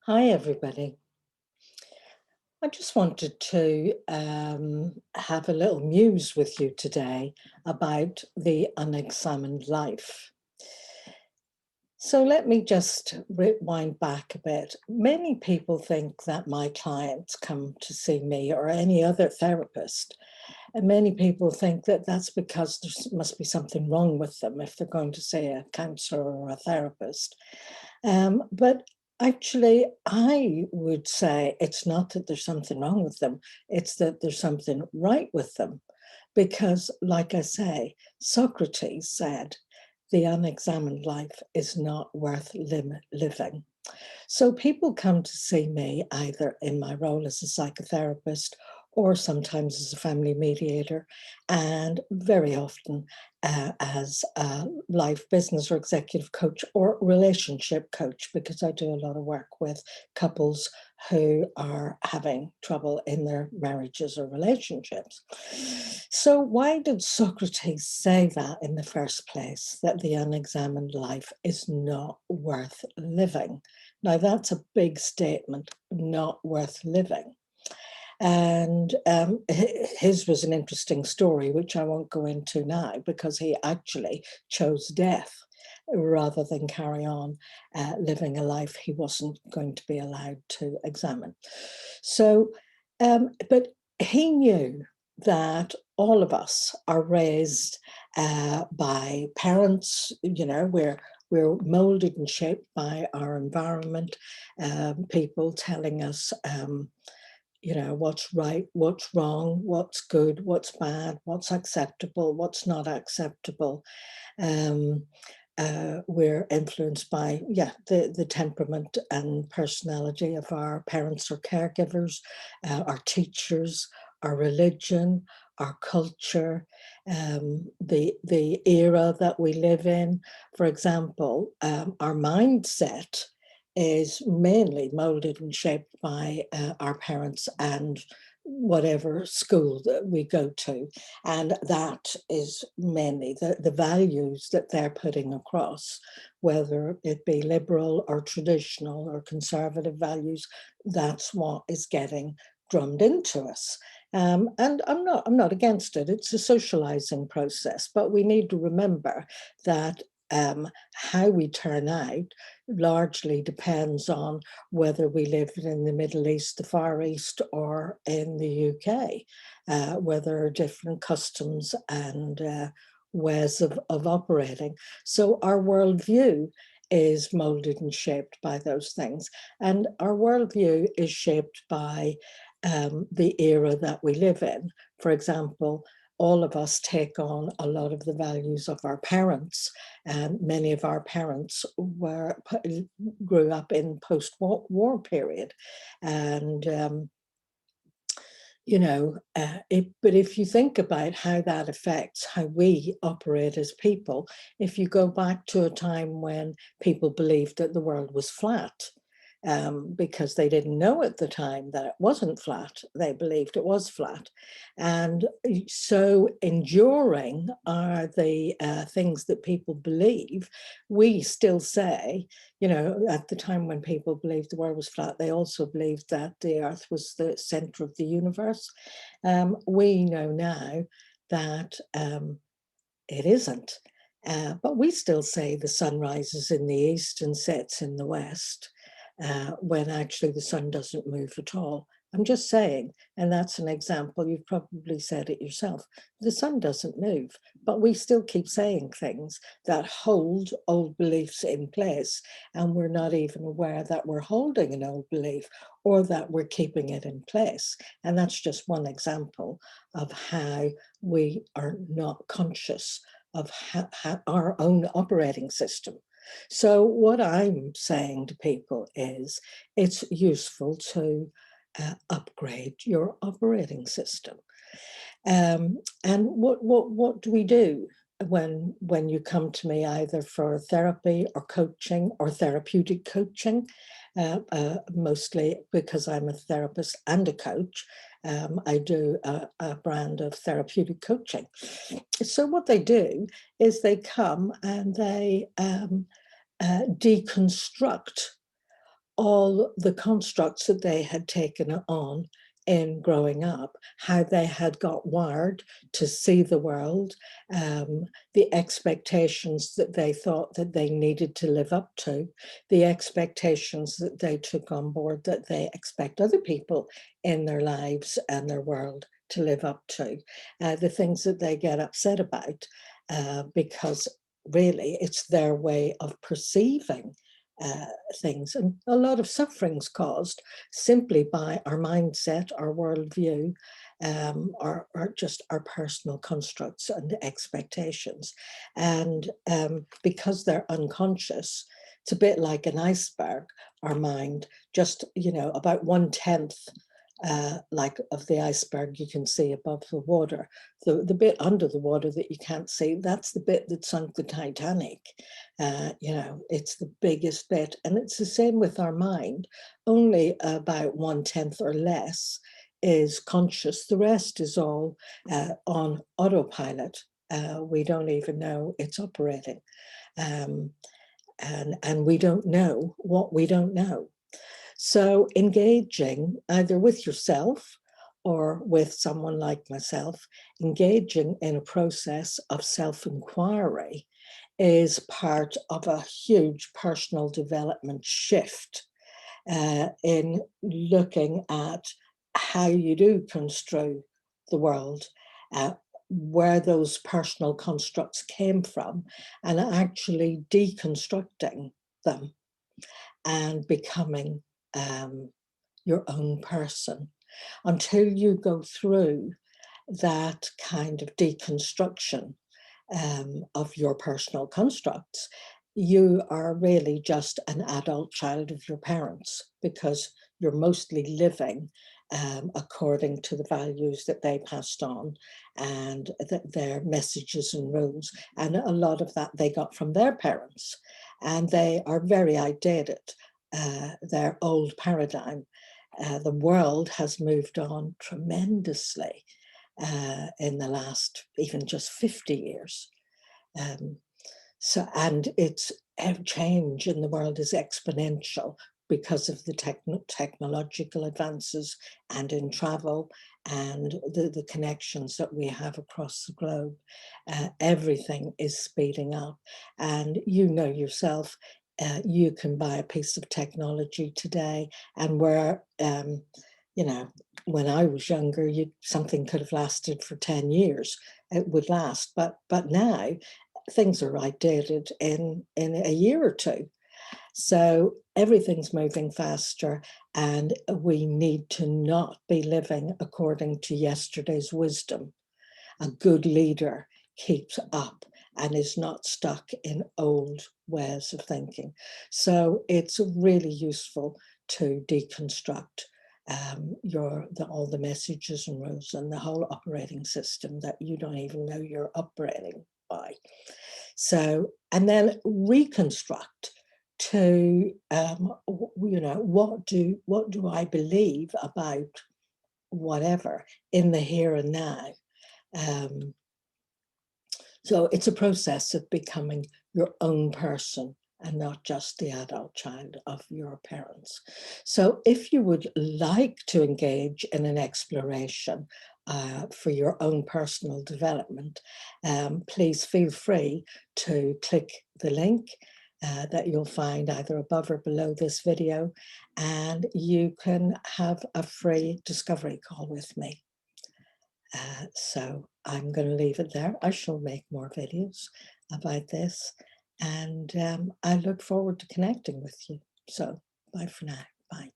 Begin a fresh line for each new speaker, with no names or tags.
Hi, everybody. I just wanted to have a little muse with you today about the unexamined life. So let me just rewind back a bit. Many people think that my clients come to see me or any other therapist, and many people think that that's because there must be something wrong with them if they're going to see a counselor or a therapist. But actually, I would say it's not that there's something wrong with them, it's that there's something right with them. Because, like I say, Socrates said, the unexamined life is not worth living. So people come to see me either in my role as a psychotherapist or sometimes as a family mediator, and very often as a life business or executive coach or relationship coach, because I do a lot of work with couples who are having trouble in their marriages or relationships. So, why did Socrates say that in the first place, that the unexamined life is not worth living? Now, that's a big statement, not worth living. And his was an interesting story, which I won't go into now, because he actually chose death rather than carry on living a life he wasn't going to be allowed to examine. So, but he knew that all of us are raised by parents. We're molded and shaped by our environment, people telling us, what's right, what's wrong, what's good, what's bad, what's acceptable, what's not acceptable. Um, we're influenced by, the temperament and personality of our parents or caregivers, our teachers, our religion, our culture, the era that we live in. For example, our mindset is mainly molded and shaped by our parents and whatever school that we go to. And that is mainly the values that they're putting across, whether it be liberal or traditional or conservative values. That's what is getting drummed into us. And I'm not against it. It's a socializing process, but we need to remember that how we turn out largely depends on whether we live in the Middle East, the Far East, or in the UK, where there are different customs and ways of operating. So our worldview is molded and shaped by those things. And our worldview is shaped by the era that we live in. For example, all of us take on a lot of the values of our parents, and many of our parents grew up in post-war period, and but if you think about how that affects how we operate as people, if you go back to a time when people believed that the world was flat, because they didn't know at the time that it wasn't flat, they believed it was flat. And so enduring are the things that people believe. We still say, at the time when people believed the world was flat, they also believed that the earth was the center of the universe. We know now that it isn't. But we still say the sun rises in the east and sets in the west, when actually the sun doesn't move at all. I'm just saying, and that's an example, you've probably said it yourself. The sun doesn't move, but we still keep saying things that hold old beliefs in place, and we're not even aware that we're holding an old belief or that we're keeping it in place. And that's just one example of how we are not conscious of our own operating system. So what I'm saying to people is it's useful to upgrade your operating system. And what do we do when you come to me either for therapy or coaching or therapeutic coaching? Mostly because I'm a therapist and a coach, I do a brand of therapeutic coaching. So what they do is they come and they deconstruct all the constructs that they had taken on in growing up, how they had got wired to see the world, the expectations that they thought that they needed to live up to, the expectations that they took on board that they expect other people in their lives and their world to live up to, the things that they get upset about, because really it's their way of perceiving uh, things, and a lot of suffering's caused simply by our mindset, our worldview, our just our personal constructs and expectations. And because they're unconscious, it's a bit like an iceberg. Our mind, just about 1/10 like of the iceberg you can see above the water. The bit under the water that you can't see, that's the bit that sunk the Titanic. It's the biggest bit. And it's the same with our mind. Only about 1/10 or less is conscious. The rest is all on autopilot. We don't even know it's operating. Um, and we don't know what we don't know. So engaging either with yourself or with someone like myself, engaging in a process of self-inquiry is part of a huge personal development shift in looking at how you do construe the world, where those personal constructs came from, and actually deconstructing them and becoming um, your own person. Until you go through that kind of deconstruction of your personal constructs, you are really just an adult child of your parents, because you're mostly living according to the values that they passed on and their messages and rules. And a lot of that they got from their parents. And they are very outdated, their old paradigm. The world has moved on tremendously in the last even just 50 years. Um, and its change in the world is exponential because of the technological advances and in travel and the connections that we have across the globe. Everything is speeding up. And you know yourself, you can buy a piece of technology today, and where, when I was younger, something could have lasted for 10 years. It would last, but now things are outdated in a year or two. So everything's moving faster, and we need to not be living according to yesterday's wisdom. A good leader keeps up and is not stuck in old ways of thinking. So it's really useful to deconstruct all the messages and rules and the whole operating system that you don't even know you're operating by. So, and then reconstruct to, what do I believe about whatever in the here and now? Um, so it's a process of becoming your own person and not just the adult child of your parents. So if you would like to engage in an exploration for your own personal development, please feel free to click the link that you'll find either above or below this video, and you can have a free discovery call with me. So I'm going to leave it there. I shall make more videos about this, and I look forward to connecting with you. So bye for now. Bye.